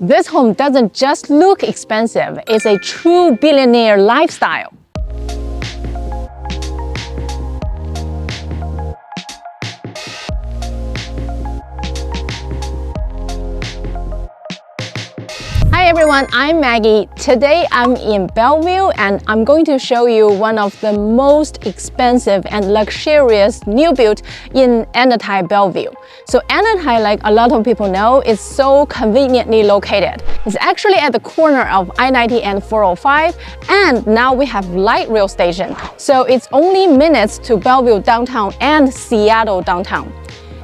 This home doesn't just look expensive, it's a true billionaire lifestyle. Hi everyone, I'm Maggie. Today I'm in Bellevue and I'm going to show you one of the most expensive and luxurious new build in Enatai, Bellevue. So Enatai, like a lot of people know, is so conveniently located. It's actually at the corner of I-90 and 405, and now we have light rail station. So it's only minutes to Bellevue downtown and Seattle downtown.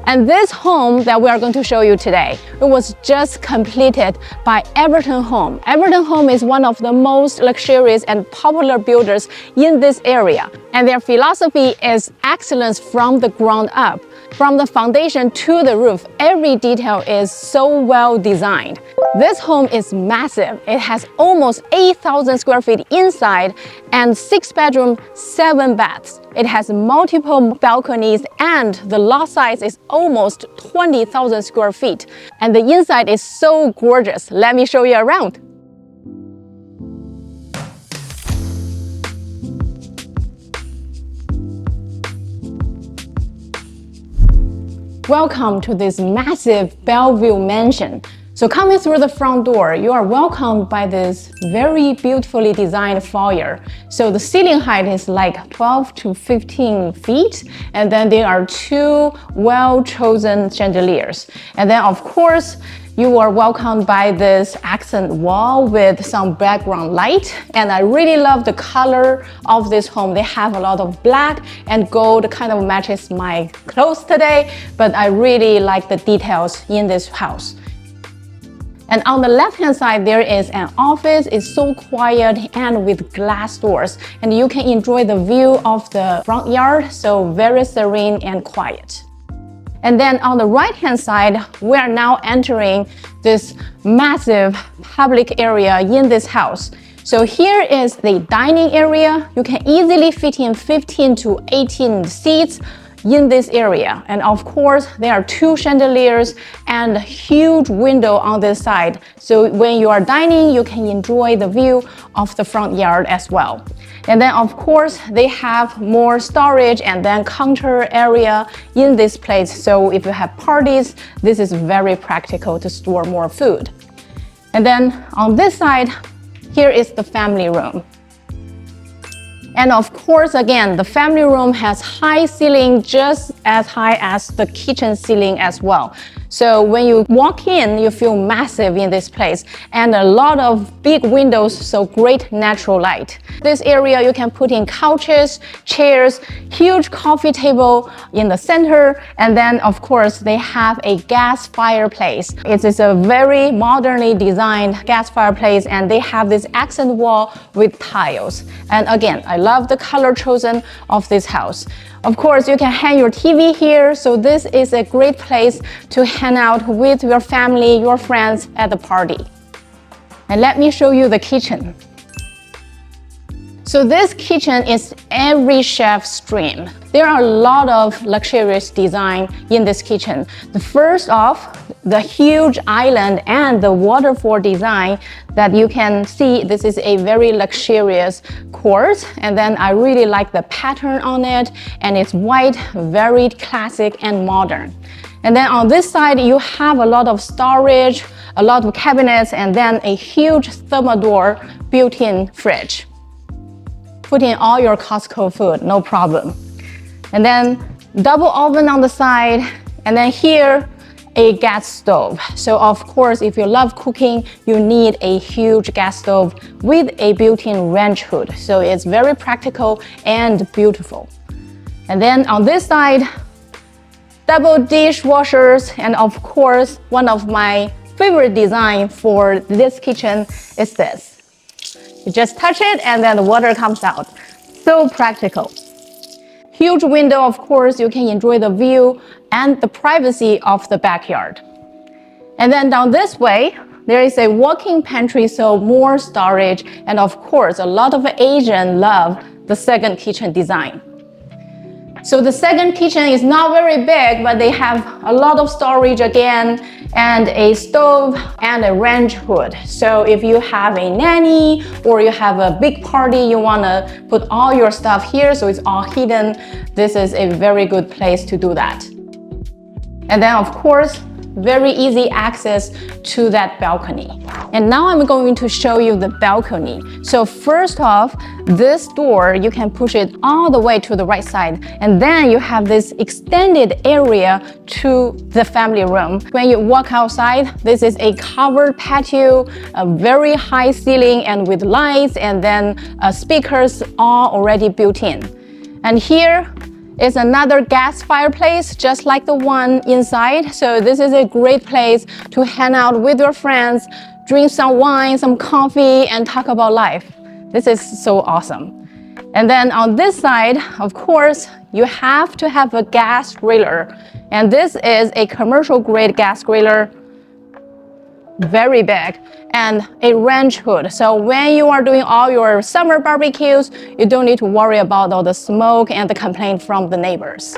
And this home that we are going to show you today, it was just completed by Everton Homes. Everton Homes is one of the most luxurious and popular builders in this area. And their philosophy is excellence from the ground up. From the foundation to the roof, every detail is so well designed. This home is massive. It has almost 8,000 square feet inside and 6 bedrooms, 7 baths. It has multiple balconies and the lot size is almost 20,000 square feet. And the inside is so gorgeous. Let me show you around. Welcome to this massive Bellevue mansion. So coming through the front door, you are welcomed by this very beautifully designed foyer. So the ceiling height is like 12 to 15 feet, and then there are 2 well-chosen chandeliers. And then of course, you are welcomed by this accent wall with some background light. And I really love the color of this home. They have a lot of black and gold, kind of matches my clothes today, but I really like the details in this house. And on the left-hand side, there is an office. It's so quiet and with glass doors. And you can enjoy the view of the front yard, so very serene and quiet. And then on the right-hand side, we are now entering this massive public area in this house. So here is the dining area. You can easily fit in 15 to 18 seats in this area. And of course, there are 2 chandeliers and a huge window on this side. So when you are dining, you can enjoy the view of the front yard as well. And then of course, they have more storage and then counter area in this place. So if you have parties, this is very practical to store more food. And then on this side, here is the family room. And of course, again, the family room has high ceiling, just as high as the kitchen ceiling as well. So when you walk in, you feel massive in this place and a lot of big windows, so great natural light. This area, you can put in couches, chairs, huge coffee table in the center. And then of course, they have a gas fireplace. It is a very modernly designed gas fireplace and they have this accent wall with tiles. And again, I love the color chosen of this house. Of course, you can hang your TV here, so this is a great place to hang out with your family, your friends at the party. And let me show you the kitchen. So this kitchen is every chef's dream. There are a lot of luxurious design in this kitchen. The first off, the huge island and the waterfall design that you can see, this is a very luxurious quartz. And then I really like the pattern on it, and it's white, very classic and modern. And then on this side, you have a lot of storage, a lot of cabinets, and then a huge thermodor built-in fridge. Put in all your Costco food, no problem. And then double oven on the side, and then here, a gas stove. So of course, if you love cooking, you need a huge gas stove with a built-in range hood. So it's very practical and beautiful. And then on this side, double dishwashers, and of course, one of my favorite design for this kitchen is this. You just touch it and then the water comes out. So practical. Huge window, of course, you can enjoy the view and the privacy of the backyard. And then down this way, there is a walk-in pantry, so more storage. And of course, a lot of Asians love the second kitchen design. So the second kitchen is not very big, but they have a lot of storage again, and a stove and a range hood. So if you have a nanny or you have a big party, you want to put all your stuff here so it's all hidden, this is a very good place to do that. And then of course, very easy access to that balcony. And now I'm going to show you the balcony. So first off, this door, you can push it all the way to the right side. And then you have this extended area to the family room. When you walk outside, this is a covered patio, a very high ceiling and with lights, and then speakers all already built in. And here is another gas fireplace, just like the one inside. So this is a great place to hang out with your friends, drink some wine, some coffee, and talk about life. This is so awesome. And then on this side, of course, you have to have a gas griller. And this is a commercial grade gas griller, very big, and a range hood. So when you are doing all your summer barbecues, you don't need to worry about all the smoke and the complaint from the neighbors.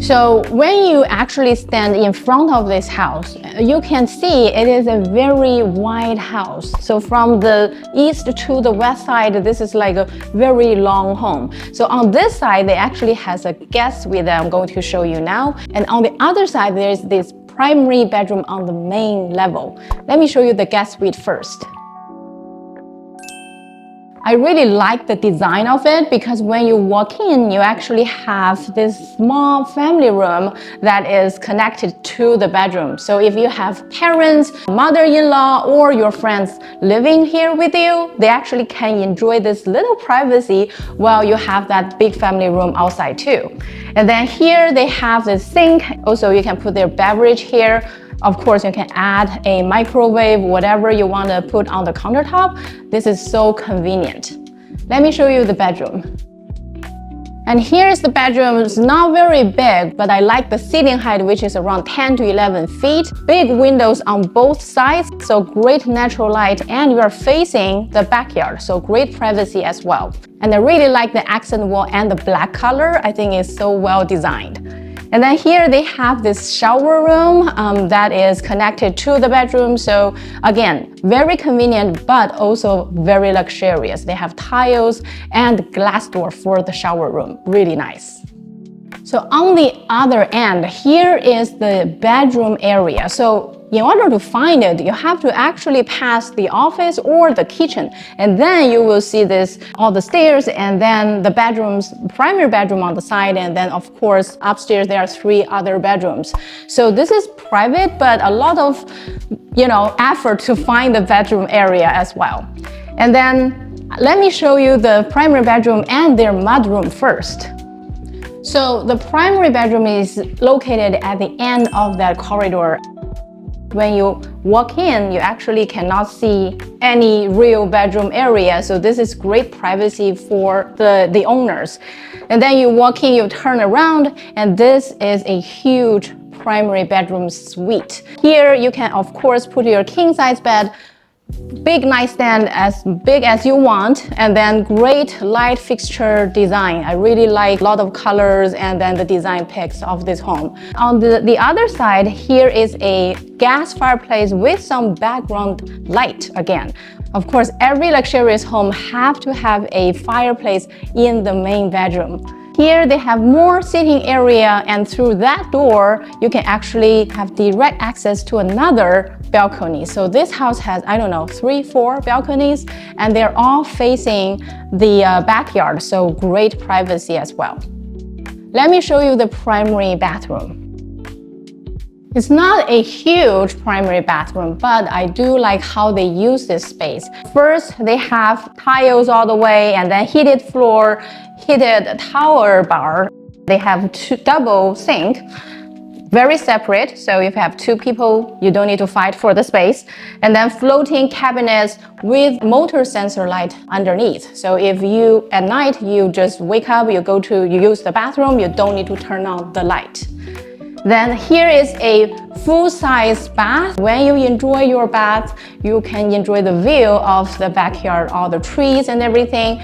So when you actually stand in front of this house, you can see it is a very wide house. So from the east to the west side, this is like a very long home. So on this side, they actually has a guest suite that I'm going to show you now. And on the other side, there's this primary bedroom on the main level. Let me show you the guest suite first. I really like the design of it because when you walk in, you actually have this small family room that is connected to the bedroom. So if you have parents, mother-in-law, or your friends living here with you, they actually can enjoy this little privacy while you have that big family room outside too. And then here they have the sink. Also, you can put their beverage here. Of course, you can add a microwave, whatever you want to put on the countertop. This is so convenient. Let me show you the bedroom. And here's the bedroom. It's not very big, but I like the ceiling height, which is around 10 to 11 feet. Big windows on both sides, so great natural light, and you are facing the backyard, so great privacy as well. And I really like the accent wall and the black color. I think it's so well designed. And then here they have this shower room that is connected to the bedroom. So again, very convenient, but also very luxurious. They have tiles and glass door for the shower room. Really nice. So on the other end, here is the bedroom area. So in order to find it, you have to actually pass the office or the kitchen, and then you will see this, all the stairs, and then the bedrooms, primary bedroom on the side, and then of course upstairs there are 3 other bedrooms. So this is private, but a lot of, effort to find the bedroom area as well. And then let me show you the primary bedroom and their mudroom first. So the primary bedroom is located at the end of that corridor. When you walk in, you actually cannot see any real bedroom area. So this is great privacy for the owners. And then you walk in, you turn around, and this is a huge primary bedroom suite. Here you can, of course, put your king-size bed, big nightstand as big as you want, and then great light fixture design. I really like a lot of colors and then the design picks of this home. On the other side, here is a gas fireplace with some background light again. Of course, every luxurious home have to have a fireplace in the main bedroom. Here they have more seating area, and through that door, you can actually have direct access to another balcony. So this house has, 3, 4 balconies, and they're all facing the backyard, so great privacy as well. Let me show you the primary bathroom. It's not a huge primary bathroom, but I do like how they use this space. First, they have tiles all the way, and then heated floor, heated towel bar. They have 2 double sink, very separate. So if you have 2 people, you don't need to fight for the space. And then floating cabinets with motor sensor light underneath. So if you, at night, you just wake up, you use the bathroom, you don't need to turn on the light. Then here is a full-size bath. When you enjoy your bath, you can enjoy the view of the backyard, all the trees and everything.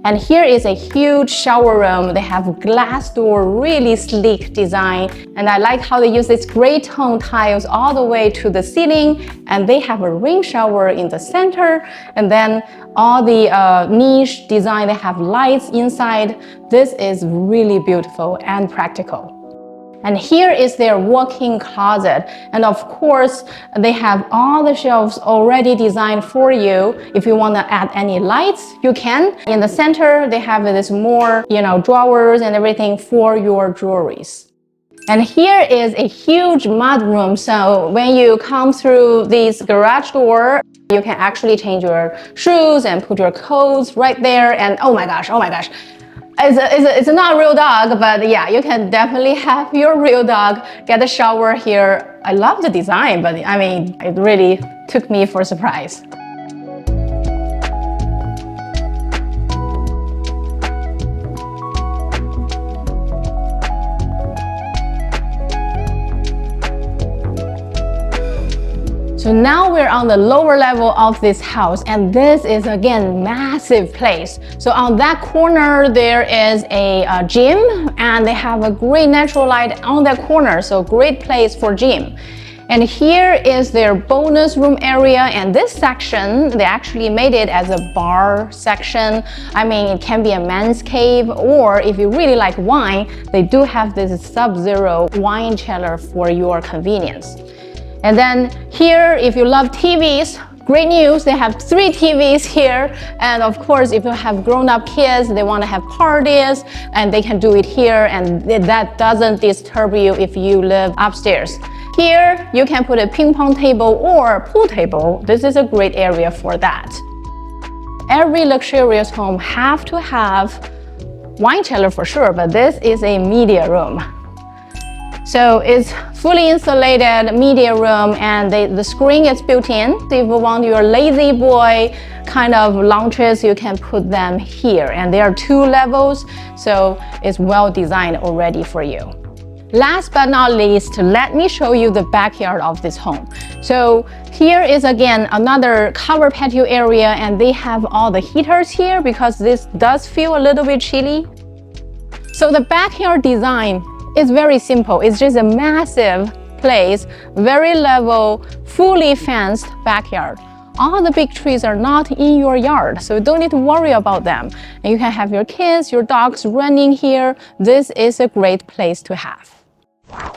And here is a huge shower room. They have glass door, really sleek design. And I like how they use this gray tone tiles all the way to the ceiling. And they have a rain shower in the center. And then all the niche design, they have lights inside. This is really beautiful and practical. And here is their walk-in closet. And of course, they have all the shelves already designed for you. If you want to add any lights, you can. In the center, they have this more, drawers and everything for your jewelries. And here is a huge mudroom. So when you come through this garage door, you can actually change your shoes and put your clothes right there. And oh my gosh. It's not a real dog, but yeah, you can definitely have your real dog get a shower here. I love the design, but I mean, it really took me for a surprise. So now we're on the lower level of this house, and this is again massive place. So on that corner there is a gym, and they have a great natural light on that corner, so great place for gym. And here is their bonus room area, and this section they actually made it as a bar section. I mean, it can be a man's cave, or if you really like wine, they do have this sub-zero wine cellar for your convenience. And then here, if you love TVs, great news, they have 3 TVs here. And of course, if you have grown-up kids, they want to have parties, and they can do it here, and that doesn't disturb you if you live upstairs. Here, you can put a ping pong table or pool table. This is a great area for that. Every luxurious home have to have wine cellar for sure, but this is a media room. So it's fully insulated media room, and the screen is built in. So if you want your lazy boy kind of lounges, you can put them here. And there are 2 levels, so it's well designed already for you. Last but not least, let me show you the backyard of this home. So here is again another covered patio area, and they have all the heaters here because this does feel a little bit chilly. So the backyard design is very simple. It's just a massive place, very level, fully fenced backyard. All the big trees are not in your yard, so you don't need to worry about them. And you can have your kids, your dogs running here. This is a great place to have.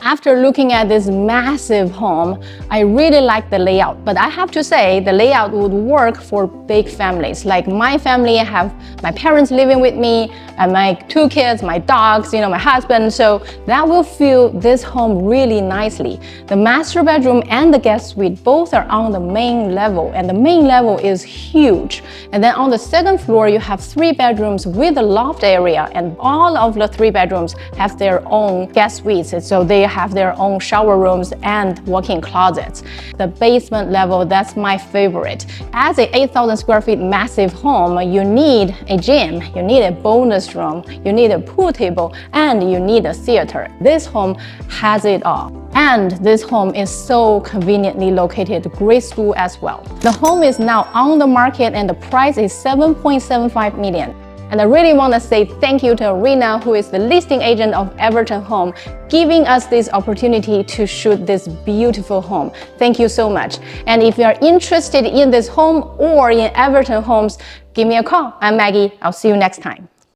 After looking at this massive home, I really like the layout, but I have to say the layout would work for big families. Like my family, I have my parents living with me and my 2 kids, my dogs, my husband, so that will fill this home really nicely. The master bedroom and the guest suite both are on the main level, and the main level is huge. And then on the 2nd floor, you have 3 bedrooms with a loft area, and all of the 3 bedrooms have their own guest suites. So they have their own shower rooms and walk-in closets. The basement level, that's my favorite. As a 8,000 square feet massive home, you need a gym, you need a bonus room, you need a pool table, and you need a theater. This home has it all. And this home is so conveniently located, great school as well. The home is now on the market, and the price is $7.75 million. And I really want to say thank you to Iryna, who is the listing agent of Everton Home, giving us this opportunity to shoot this beautiful home. Thank you so much. And if you are interested in this home or in Everton Homes, give me a call. I'm Maggie. I'll see you next time.